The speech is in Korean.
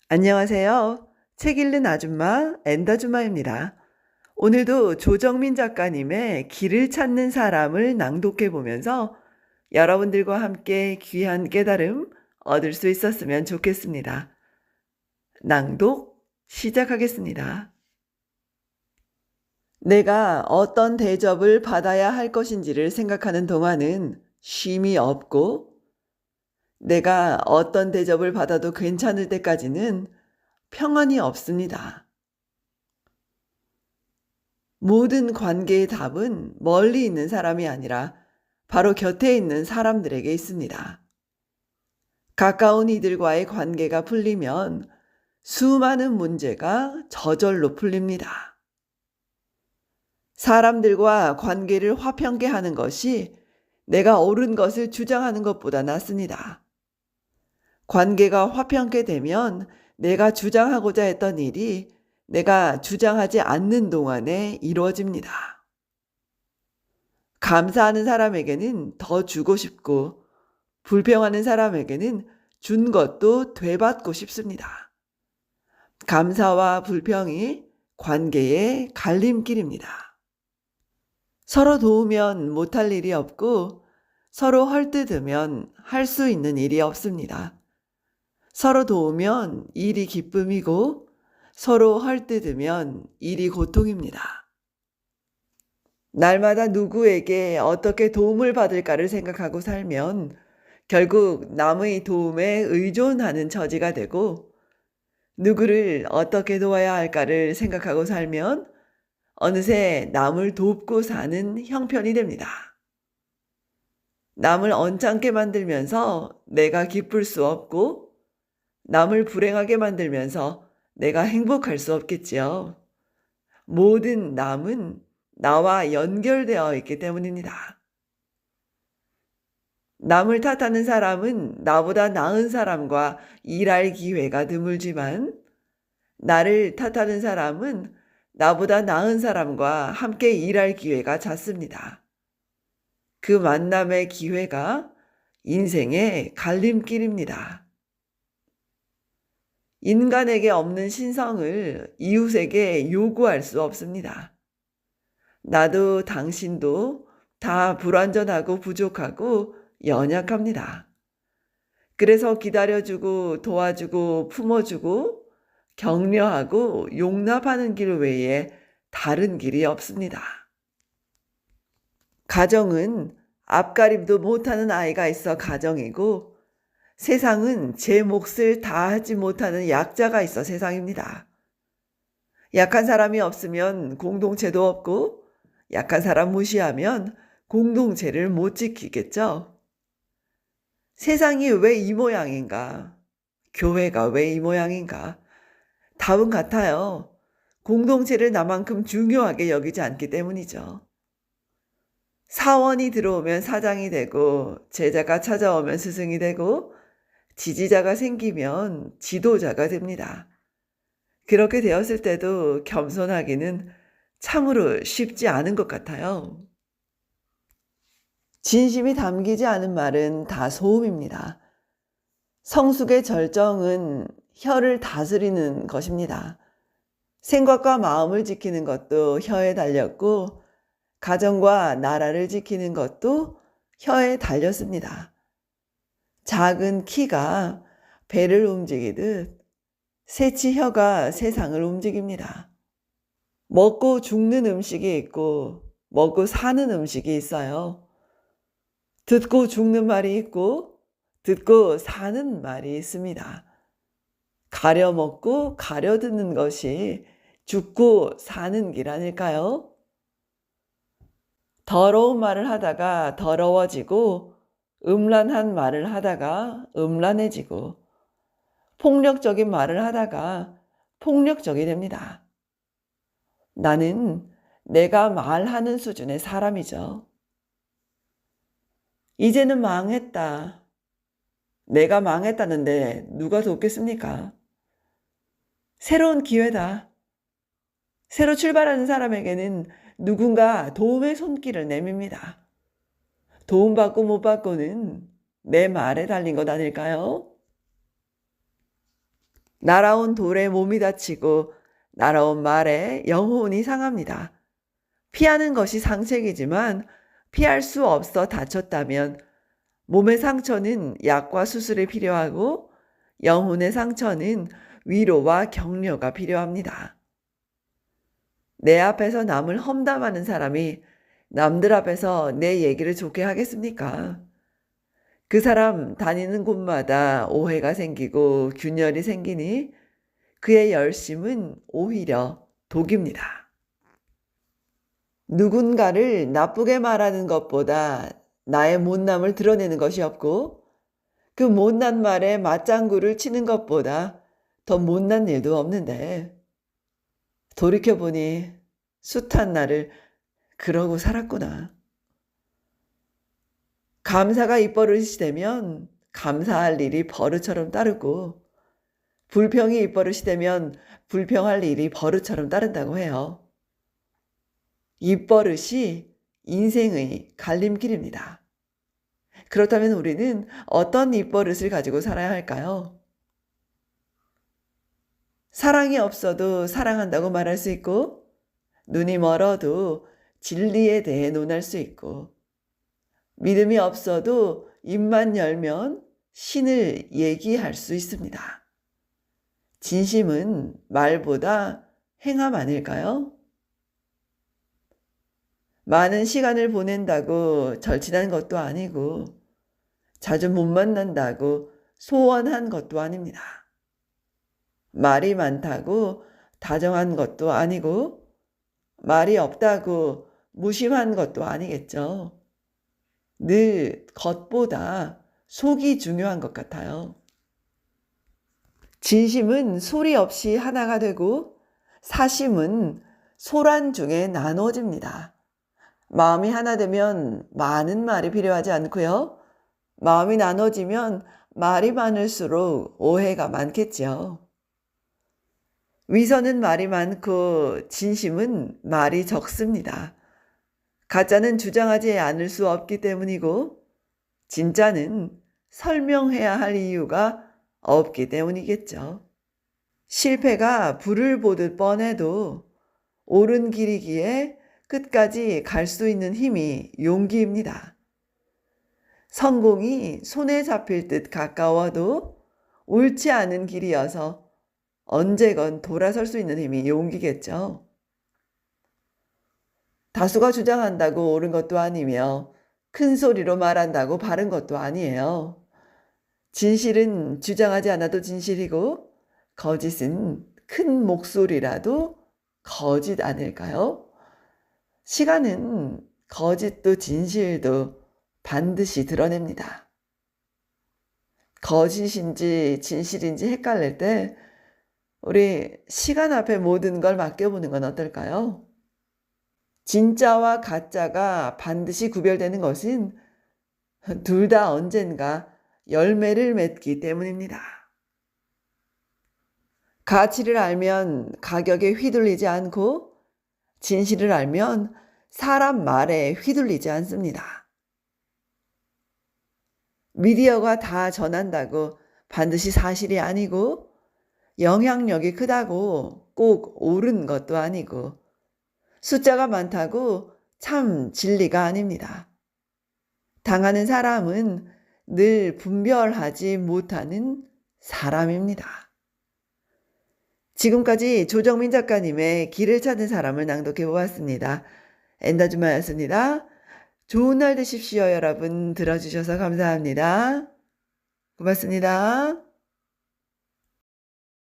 안녕하세요. 책 읽는 아줌마 엔다주마입니다. 오늘도 조정민 작가님의 길을 찾는 사람을 낭독해 보면서 여러분들과 함께 귀한 깨달음 얻을 수 있었으면 좋겠습니다. 낭독 시작하겠습니다. 내가 어떤 대접을 받아야 할 것인지를 생각하는 동안은 쉼이 없고, 내가 어떤 대접을 받아도 괜찮을 때까지는 평안이 없습니다. 모든 관계의 답은 멀리 있는 사람이 아니라 바로 곁에 있는 사람들에게 있습니다. 가까운 이들과의 관계가 풀리면 수많은 문제가 저절로 풀립니다. 사람들과 관계를 화평케 하는 것이 내가 옳은 것을 주장하는 것보다 낫습니다. 관계가 화평케 되면 내가 주장하고자 했던 일이 내가 주장하지 않는 동안에 이루어집니다. 감사하는 사람에게는 더 주고 싶고, 불평하는 사람에게는 준 것도 되받고 싶습니다. 감사와 불평이 관계의 갈림길입니다. 서로 도우면 못할 일이 없고, 서로 헐뜯으면 할 수 있는 일이 없습니다. 서로 도우면 일이 기쁨이고, 서로 헐뜯으면 일이 고통입니다. 날마다 누구에게 어떻게 도움을 받을까를 생각하고 살면 결국 남의 도움에 의존하는 처지가 되고, 누구를 어떻게 도와야 할까를 생각하고 살면 어느새 남을 돕고 사는 형편이 됩니다. 남을 언짢게 만들면서 내가 기쁠 수 없고, 남을 불행하게 만들면서 내가 행복할 수 없겠지요. 모든 남은 나와 연결되어 있기 때문입니다. 남을 탓하는 사람은 나보다 나은 사람과 일할 기회가 드물지만, 나를 탓하는 사람은 나보다 나은 사람과 함께 일할 기회가 잦습니다. 그 만남의 기회가 인생의 갈림길입니다. 인간에게 없는 신성을 이웃에게 요구할 수 없습니다. 나도 당신도 다 불완전하고 부족하고 연약합니다. 그래서 기다려주고 도와주고 품어주고 격려하고 용납하는 길 외에 다른 길이 없습니다. 가정은 앞가림도 못하는 아이가 있어 가정이고, 세상은 제 몫을 다하지 못하는 약자가 있어 세상입니다. 약한 사람이 없으면 공동체도 없고, 약한 사람 무시하면 공동체를 못 지키겠죠. 세상이 왜 이 모양인가? 교회가 왜 이 모양인가? 답은 같아요. 공동체를 나만큼 중요하게 여기지 않기 때문이죠. 사원이 들어오면 사장이 되고, 제자가 찾아오면 스승이 되고, 지지자가 생기면 지도자가 됩니다. 그렇게 되었을 때도 겸손하기는 참으로 쉽지 않은 것 같아요. 진심이 담기지 않은 말은 다 소음입니다. 성숙의 절정은 혀를 다스리는 것입니다. 생각과 마음을 지키는 것도 혀에 달렸고, 가정과 나라를 지키는 것도 혀에 달렸습니다. 작은 키가 배를 움직이듯 새치 혀가 세상을 움직입니다. 먹고 죽는 음식이 있고 먹고 사는 음식이 있어요. 듣고 죽는 말이 있고 듣고 사는 말이 있습니다. 가려 먹고 가려 듣는 것이 죽고 사는 길 아닐까요? 더러운 말을 하다가 더러워지고, 음란한 말을 하다가 음란해지고, 폭력적인 말을 하다가 폭력적이 됩니다. 나는 내가 말하는 수준의 사람이죠. 이제는 망했다. 내가 망했다는데 누가 돕겠습니까? 새로운 기회다. 새로 출발하는 사람에게는 누군가 도움의 손길을 내밉니다. 도움받고 못 받고는 내 말에 달린 것 아닐까요? 날아온 돌에 몸이 다치고 날아온 말에 영혼이 상합니다. 피하는 것이 상책이지만 피할 수 없어 다쳤다면 몸의 상처는 약과 수술이 필요하고 영혼의 상처는 위로와 격려가 필요합니다. 내 앞에서 남을 험담하는 사람이 남들 앞에서 내 얘기를 좋게 하겠습니까? 그 사람 다니는 곳마다 오해가 생기고 균열이 생기니 그의 열심은 오히려 독입니다. 누군가를 나쁘게 말하는 것보다 나의 못남을 드러내는 것이 없고 그 못난 말에 맞장구를 치는 것보다 더 못난 일도 없는데 돌이켜보니 숱한 날을 그러고 살았구나. 감사가 입버릇이 되면 감사할 일이 버릇처럼 따르고 불평이 입버릇이 되면 불평할 일이 버릇처럼 따른다고 해요. 입버릇이 인생의 갈림길입니다. 그렇다면 우리는 어떤 입버릇을 가지고 살아야 할까요? 사랑이 없어도 사랑한다고 말할 수 있고 눈이 멀어도 진리에 대해 논할 수 있고 믿음이 없어도 입만 열면 신을 얘기할 수 있습니다. 진심은 말보다 행함 아닐까요? 많은 시간을 보낸다고 절친한 것도 아니고 자주 못 만난다고 소원한 것도 아닙니다. 말이 많다고 다정한 것도 아니고 말이 없다고 무심한 것도 아니겠죠. 늘 겉보다 속이 중요한 것 같아요. 진심은 소리 없이 하나가 되고 사심은 소란 중에 나눠집니다. 마음이 하나 되면 많은 말이 필요하지 않고요. 마음이 나눠지면 말이 많을수록 오해가 많겠죠. 위선은 말이 많고 진심은 말이 적습니다. 가짜는 주장하지 않을 수 없기 때문이고 진짜는 설명해야 할 이유가 없기 때문이겠죠. 실패가 불을 보듯 뻔해도 옳은 길이기에 끝까지 갈 수 있는 힘이 용기입니다. 성공이 손에 잡힐 듯 가까워도 옳지 않은 길이어서 언제건 돌아설 수 있는 힘이 용기겠죠. 다수가 주장한다고 옳은 것도 아니며 큰 소리로 말한다고 바른 것도 아니에요. 진실은 주장하지 않아도 진실이고 거짓은 큰 목소리라도 거짓 아닐까요? 시간은 거짓도 진실도 반드시 드러냅니다. 거짓인지 진실인지 헷갈릴 때 우리 시간 앞에 모든 걸 맡겨보는 건 어떨까요? 진짜와 가짜가 반드시 구별되는 것은 둘 다 언젠가 열매를 맺기 때문입니다. 가치를 알면 가격에 휘둘리지 않고 진실을 알면 사람 말에 휘둘리지 않습니다. 미디어가 다 전한다고 반드시 사실이 아니고 영향력이 크다고 꼭 옳은 것도 아니고 숫자가 많다고 참 진리가 아닙니다. 당하는 사람은 늘 분별하지 못하는 사람입니다. 지금까지 조정민 작가님의 길을 찾는 사람을 낭독해 보았습니다. 엔다주마였습니다. 좋은 날 되십시오, 여러분. 들어주셔서 감사합니다. 고맙습니다.